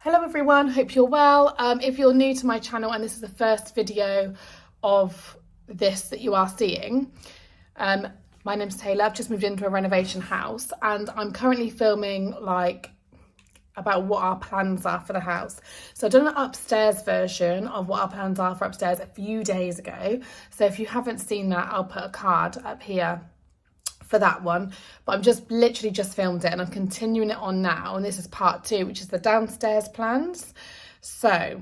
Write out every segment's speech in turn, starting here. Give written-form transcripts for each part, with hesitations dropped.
Hello everyone, hope you're well. If you're new to my channel and this is the first video of this that you are seeing, my name's Taylor. I've just moved into a renovation house and I'm currently filming about what our plans are for the house. So I've done an upstairs version of what our plans are for upstairs a few days ago. So if you haven't seen that, I'll put a card up here for that one, but I'm literally just filmed it and I'm continuing it on now, and this is part 2, which is the downstairs plans. So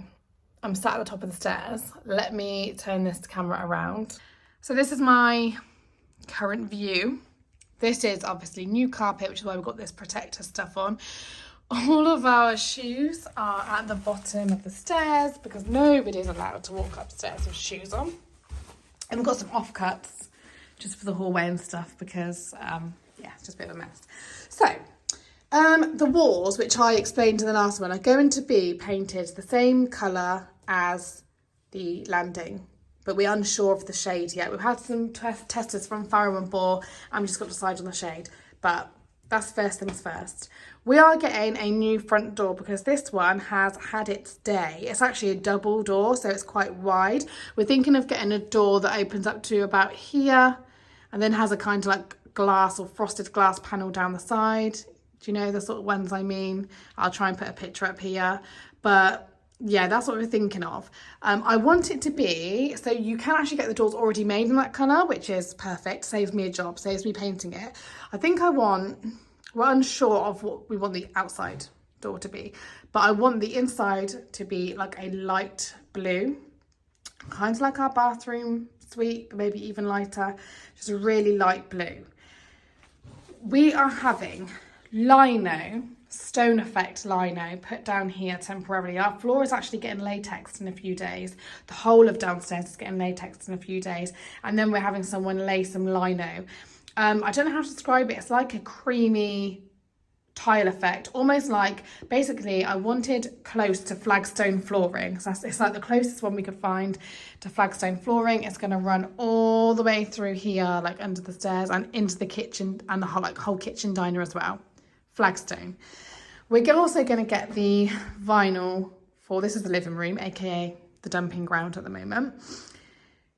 I'm sat at the top of the stairs. Let me turn this camera around. So this is my current view. This is obviously new carpet, which is why we've got this protector stuff on. All of our shoes are at the bottom of the stairs because nobody's allowed to walk upstairs with shoes on. And we've got some offcuts just for the hallway and stuff because, yeah, it's just a bit of a mess. So, the walls, which I explained in the last one, are going to be painted the same colour as the landing, but we're unsure of the shade yet. We've had some testers from Fire and Bore, and we just got to decide on the shade, but that's first things first. We are getting a new front door because this one has had its day. It's actually a double door, so it's quite wide. We're thinking of getting a door that opens up to about here and then has a kind of like glass or frosted glass panel down the side. Do you know the sort of ones I mean? I'll try and put a picture up here. But yeah, that's what we're thinking of. I want it to be, so you can actually get the doors already made in that colour, which is perfect. Saves me a job, saves me painting it. I think we're unsure of what we want the outside door to be, but I want the inside to be like a light blue, kind of like our bathroom suite, but maybe even lighter, just a really light blue. We are having lino, stone effect lino, put down here temporarily. Our floor is actually getting latexed in a few days. The whole of downstairs is getting latexed in a few days, and then we're having someone lay some lino. I don't know how to describe it. It's like a creamy tile effect, almost like, basically I wanted close to flagstone flooring. So it's like the closest one we could find to flagstone flooring. It's going to run all the way through here, like under the stairs and into the kitchen and the whole kitchen diner as well. Flagstone. We're also going to get the vinyl for, this is the living room, aka the dumping ground at the moment.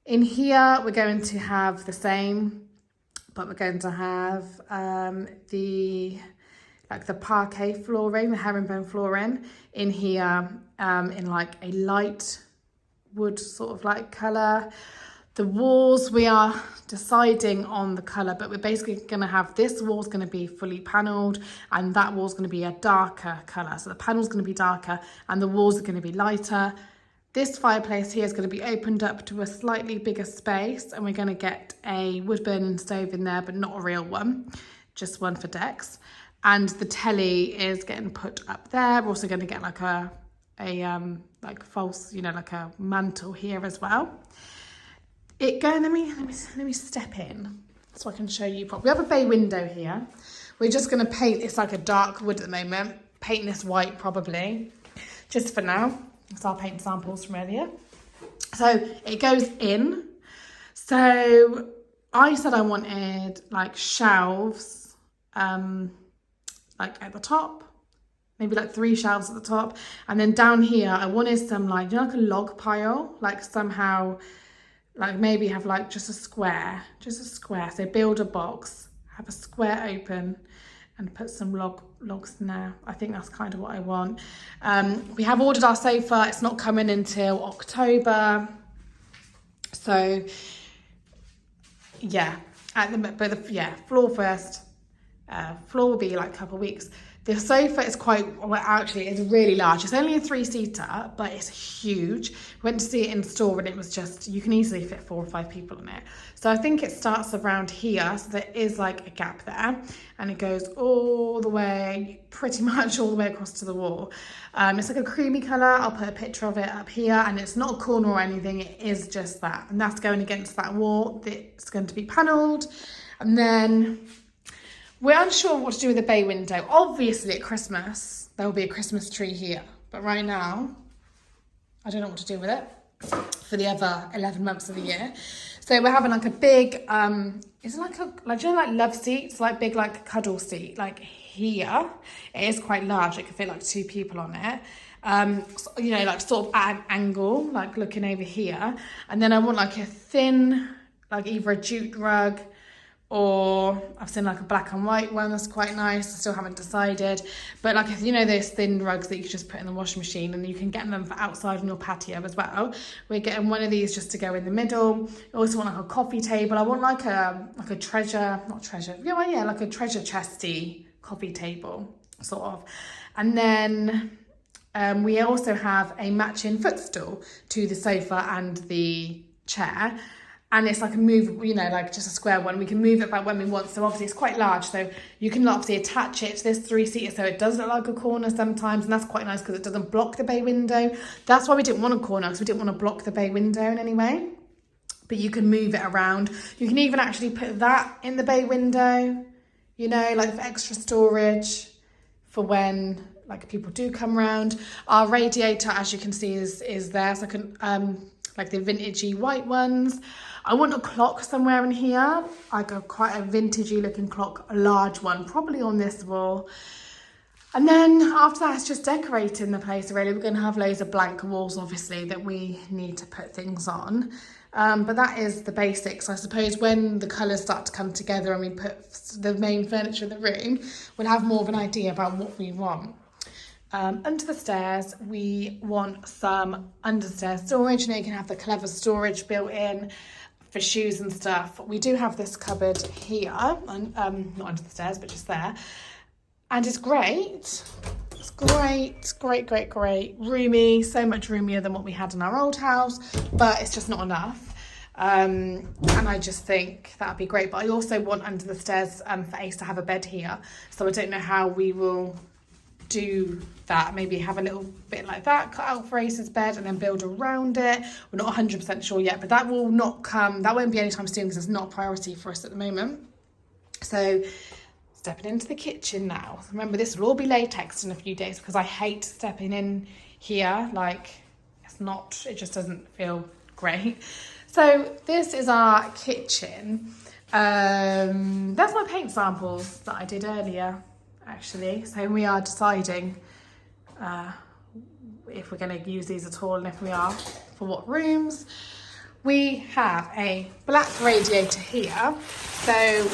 In here we're going to have the same, but we're going to have the parquet flooring, the herringbone flooring in here, in like a light wood sort of like colour. The walls, we are deciding on the colour, but we're basically going to have, this wall's going to be fully panelled and that wall's going to be a darker colour. So the panel's going to be darker and the walls are going to be lighter. This fireplace here is going to be opened up to a slightly bigger space, and we're going to get a wood burning stove in there, but not a real one, just one for decks. And the telly is getting put up there. We're also going to get like a false, like a mantle here as well. Let me step in so I can show you properly. We have a bay window here. We're just going to paint, it's like a dark wood at the moment. Paint this white probably, just for now. So I'll paint samples from earlier. So it goes in. So I said I wanted like shelves, like at the top, maybe like 3 shelves at the top. And then down here, I wanted some like a log pile, like somehow, like maybe have like just a square. So build a box, have a square open and put some logs in there. I think that's kind of what I want. We have ordered our sofa. It's not coming until October. So yeah, floor first. Floor will be like a couple of weeks. The sofa is it's really large. It's only a 3-seater, but it's huge. We went to see it in store and it was just, you can easily fit 4 or 5 people in it. So I think it starts around here. So there is like a gap there and it goes all the way, pretty much all the way across to the wall. It's like a creamy colour. I'll put a picture of it up here, and it's not a corner or anything. It is just that. And that's going against that wall. It's going to be panelled. And then we're unsure what to do with the bay window. Obviously at Christmas, there will be a Christmas tree here. But right now, I don't know what to do with it for the other 11 months of the year. So we're having like a big, it's like love seats, like big, like cuddle seat, like here. It is quite large. It can fit like 2 people on it. you know, like sort of at an angle, like looking over here. And then I want like a thin, like either a jute rug, or I've seen like a black and white one that's quite nice. I still haven't decided, but like, you know, those thin rugs that you can just put in the washing machine, and you can get them for outside on your patio as well. We're getting one of these just to go in the middle. I also want like a coffee table. I want like a treasure, not treasure, yeah, like a treasure chesty coffee table sort of. And then we also have a matching footstool to the sofa and the chair. And it's like a move, you know, like just a square one. We can move it back when we want. So obviously it's quite large. So you can obviously attach it to this 3-seater. So it does look like a corner sometimes. And that's quite nice because it doesn't block the bay window. That's why we didn't want a corner, because we didn't want to block the bay window in any way. But you can move it around. You can even actually put that in the bay window, you know, like for extra storage for when like people do come around. Our radiator, as you can see, is there. So I can, like the vintagey white ones. I want a clock somewhere in here, like quite a vintagey looking clock, a large one, probably on this wall. And then after that, it's just decorating the place really. We're gonna have loads of blank walls, obviously, that we need to put things on. But that is the basics. I suppose when the colours start to come together and we put the main furniture in the room, we'll have more of an idea about what we want. Under the stairs, we want some understairs storage. You know, you can have the clever storage built in for shoes and stuff. We do have this cupboard here, not under the stairs, but just there. And it's great. It's great. Roomy, so much roomier than what we had in our old house, but it's just not enough. And I just think that'd be great. But I also want under the stairs for Ace to have a bed here. So I don't know how we will do that. Maybe have a little bit like that cut out for Ace's bed and then build around it. We're not 100% sure yet, but that will not come, that won't be anytime soon because it's not a priority for us at the moment. So stepping into the kitchen now. Remember, this will all be latex in a few days because I hate stepping in here. Like, it just doesn't feel great. So this is our kitchen. That's my paint samples that I did earlier, actually. So we are deciding if we're going to use these at all, and if we are, for what rooms. We have a black radiator here. So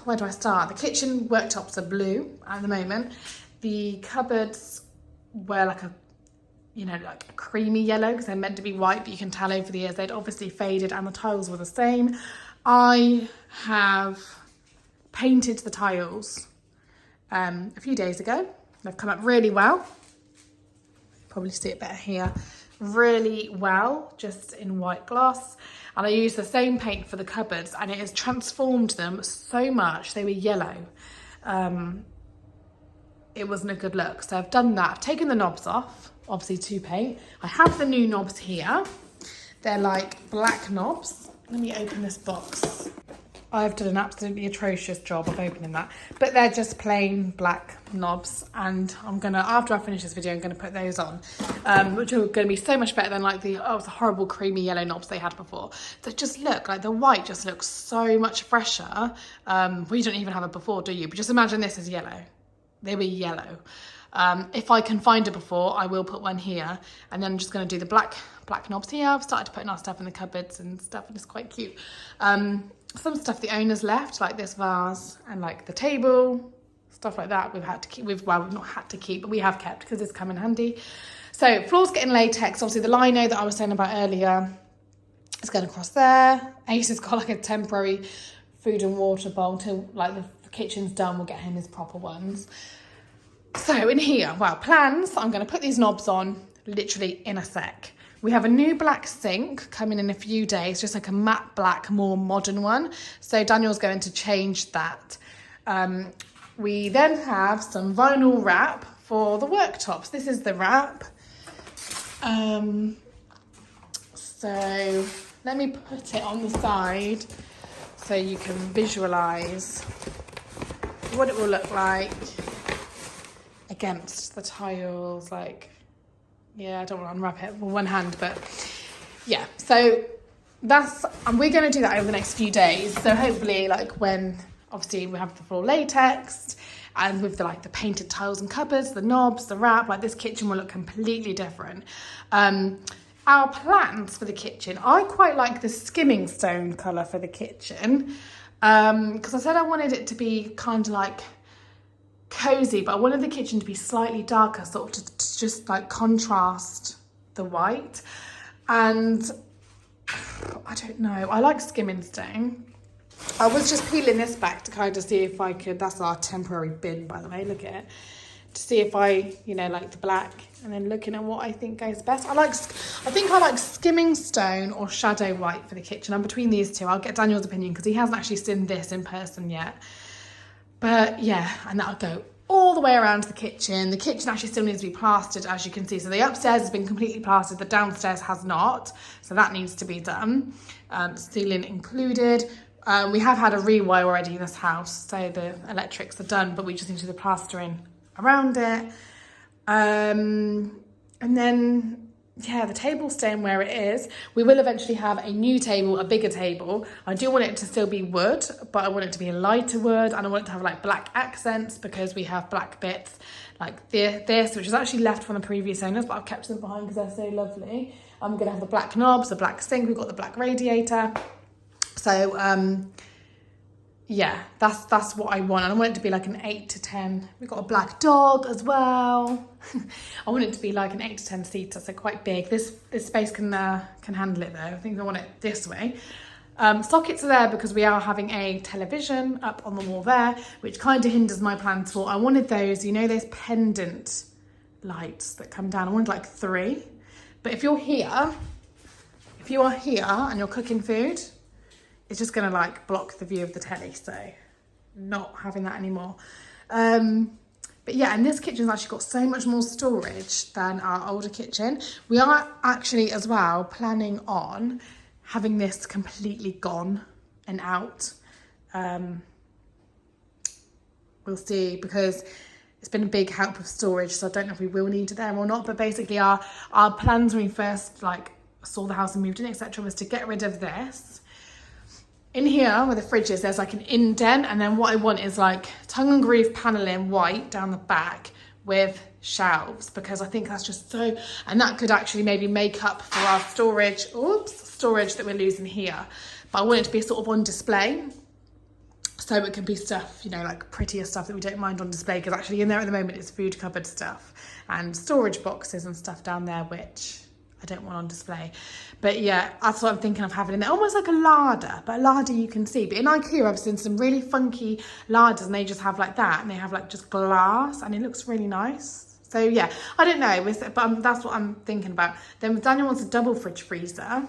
where do I start? The kitchen worktops are blue at the moment. The cupboards were like a, you know, like a creamy yellow because they're meant to be white, but you can tell over the years they'd obviously faded, and the tiles were the same. I have painted the tiles a few days ago. They've come up really well. Probably see it better here. Really well, just in white gloss. And I used the same paint for the cupboards, and it has transformed them so much. They were yellow. It wasn't a good look. So I've done that. I've taken the knobs off, obviously to paint. I have the new knobs here. They're like black knobs. Let me open this box. I've done an absolutely atrocious job of opening that, but they're just plain black knobs, and I'm gonna, after I finish this video, I'm gonna put those on, which are gonna be so much better than like the horrible creamy yellow knobs they had before. They just look like, the white just looks so much fresher. We don't even have it before, do you? But just imagine this is yellow. They were yellow. If I can find it before, I will put one here, and then I'm just gonna do the black knobs here. I've started putting our stuff in the cupboards and stuff, and it's quite cute. Some stuff the owners left, like this vase and like the table, stuff like that, we've had to keep. We've not had to keep, but we have kept because it's come in handy. So floor's getting latex. Obviously the lino that I was saying about earlier is going across there. Ace has got like a temporary food and water bowl till like the kitchen's done. We'll get him his proper ones. So in here, well, plans, I'm going to put these knobs on literally in a sec. We have a new black sink coming in a few days, just like a matte black, more modern one. So Daniel's going to change that. We then have some vinyl wrap for the worktops. This is the wrap. So let me put it on the side so you can visualise what it will look like against the tiles, like, yeah, I don't want to unwrap it with one hand, but yeah, so that's, and we're going to do that over the next few days. So hopefully, like, when obviously we have the full latex and with the like the painted tiles and cupboards, the knobs, the wrap, like this kitchen will look completely different. Our plans for the kitchen, I quite like the skimming stone colour for the kitchen, because I said I wanted it to be kind of like cozy, but I wanted the kitchen to be slightly darker, sort of to just like contrast the white. And I don't know, I like skimming stone. I was just peeling this back to kind of see if I could, that's our temporary bin by the way, look at it, to see if I, you know, like the black, and then looking at what I think goes best. I think I like skimming stone or shadow white for the kitchen. I'm between these two. I'll get Daniel's opinion because he hasn't actually seen this in person yet. But yeah, and that'll go all the way around the kitchen. The kitchen actually still needs to be plastered, as you can see. So the upstairs has been completely plastered, the downstairs has not. So that needs to be done, ceiling included. We have had a rewire already in this house, so the electrics are done, but we just need to do the plastering around it. And then, yeah, the table's staying where it is. We will eventually have a new table, a bigger table. I do want it to still be wood, but I want it to be a lighter wood, and I want it to have like black accents because we have black bits like this, which is actually left from the previous owners, but I've kept them behind because they're so lovely. I'm gonna have the black knobs, the black sink, we've got the black radiator. So yeah, that's what I want, and I want it to be like an 8 to 10. We've got a black dog as well. I want it to be like an 8 to 10 seater, so quite big. This space can handle it though. I think I want it this way. Sockets are there because we are having a television up on the wall there, which kind of hinders my plans for. I wanted those, you know, those pendant lights that come down. I wanted like 3, but if you are here and you're cooking food, it's just gonna like block the view of the telly, so not having that anymore. But yeah, and this kitchen's actually got so much more storage than our older kitchen. We are actually as well planning on having this completely gone and out. We'll see, because it's been a big help of storage, so I don't know if we will need it there or not, but basically our plans when we first like saw the house and moved in, etc., was to get rid of this. In here, where the fridge is, there's like an indent, and then what I want is like tongue and groove paneling white down the back with shelves, because I think that's just so, and that could actually maybe make up for our storage that we're losing here. But I want it to be sort of on display, so it can be stuff, you know, like prettier stuff that we don't mind on display, because actually in there at the moment is food cupboard stuff and storage boxes and stuff down there, which I don't want on display. But yeah, that's what I'm thinking of having in there. Almost like a larder, but a larder you can see. But in IKEA, I've seen some really funky larders, and they just have like that, and they have like just glass, and it looks really nice. So yeah, I don't know, but that's what I'm thinking about. Then Daniel wants a double fridge freezer.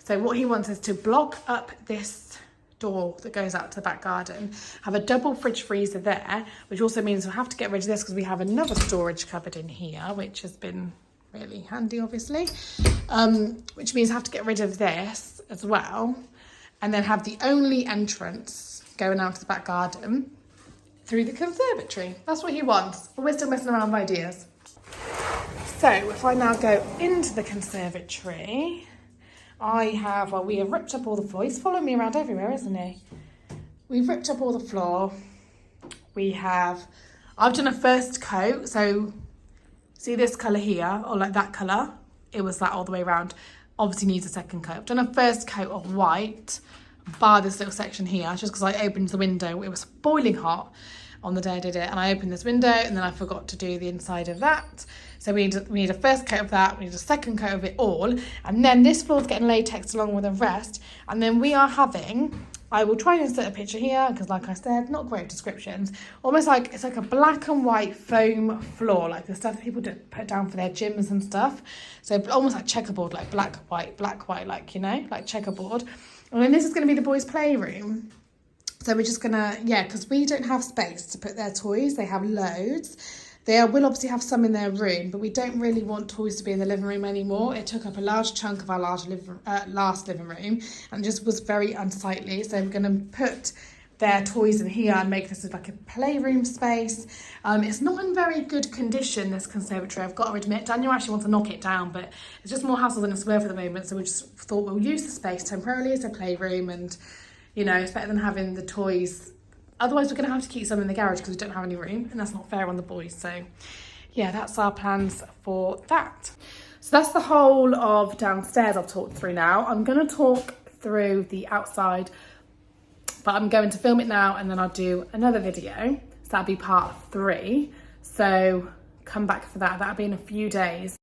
So what he wants is to block up this door that goes out to the back garden, have a double fridge freezer there, which also means we'll have to get rid of this because we have another storage cupboard in here, which has been really handy, obviously, which means I have to get rid of this as well, and then have the only entrance going out to the back garden through the conservatory. That's what he wants, but we're still messing around with ideas. So if I now go into the conservatory, we have ripped up all the floor. He's following me around everywhere, isn't he? We've ripped up all the floor. I've done a first coat, so see this colour here, or like that colour? It was that all the way around. Obviously needs a second coat. I've done a first coat of white, bar this little section here, just because I opened the window. It was boiling hot on the day I did it, and I opened this window, and then I forgot to do the inside of that. So we need a first coat of that, we need a second coat of it all, and then this floor's getting latexed along with the rest, and then we are having, I will try and insert a picture here, because like I said, not great descriptions, almost like, it's like a black and white foam floor, like the stuff that people put down for their gyms and stuff. So almost like checkerboard, like black, white, like, you know, like checkerboard. And then this is going to be the boys' playroom. So we're just gonna, because we don't have space to put their toys. They have loads. They will obviously have some in their room, but we don't really want toys to be in the living room anymore. It took up a large chunk of our last living room and just was very unsightly. So we're gonna put their toys in here and make this like a playroom space. It's not in very good condition, this conservatory, I've got to admit. Daniel actually wants to knock it down, but it's just more hassle than it's worth at the moment. So we just thought we'll use the space temporarily as a playroom, and you know, it's better than having the toys Otherwise we're going to have to keep some in the garage because we don't have any room, and that's not fair on the boys. So yeah, that's our plans for that. So that's the whole of downstairs I've talked through now. I'm going to talk through the outside, but I'm going to film it now and then I'll do another video. So that'll be part 3. So come back for that. That'll be in a few days.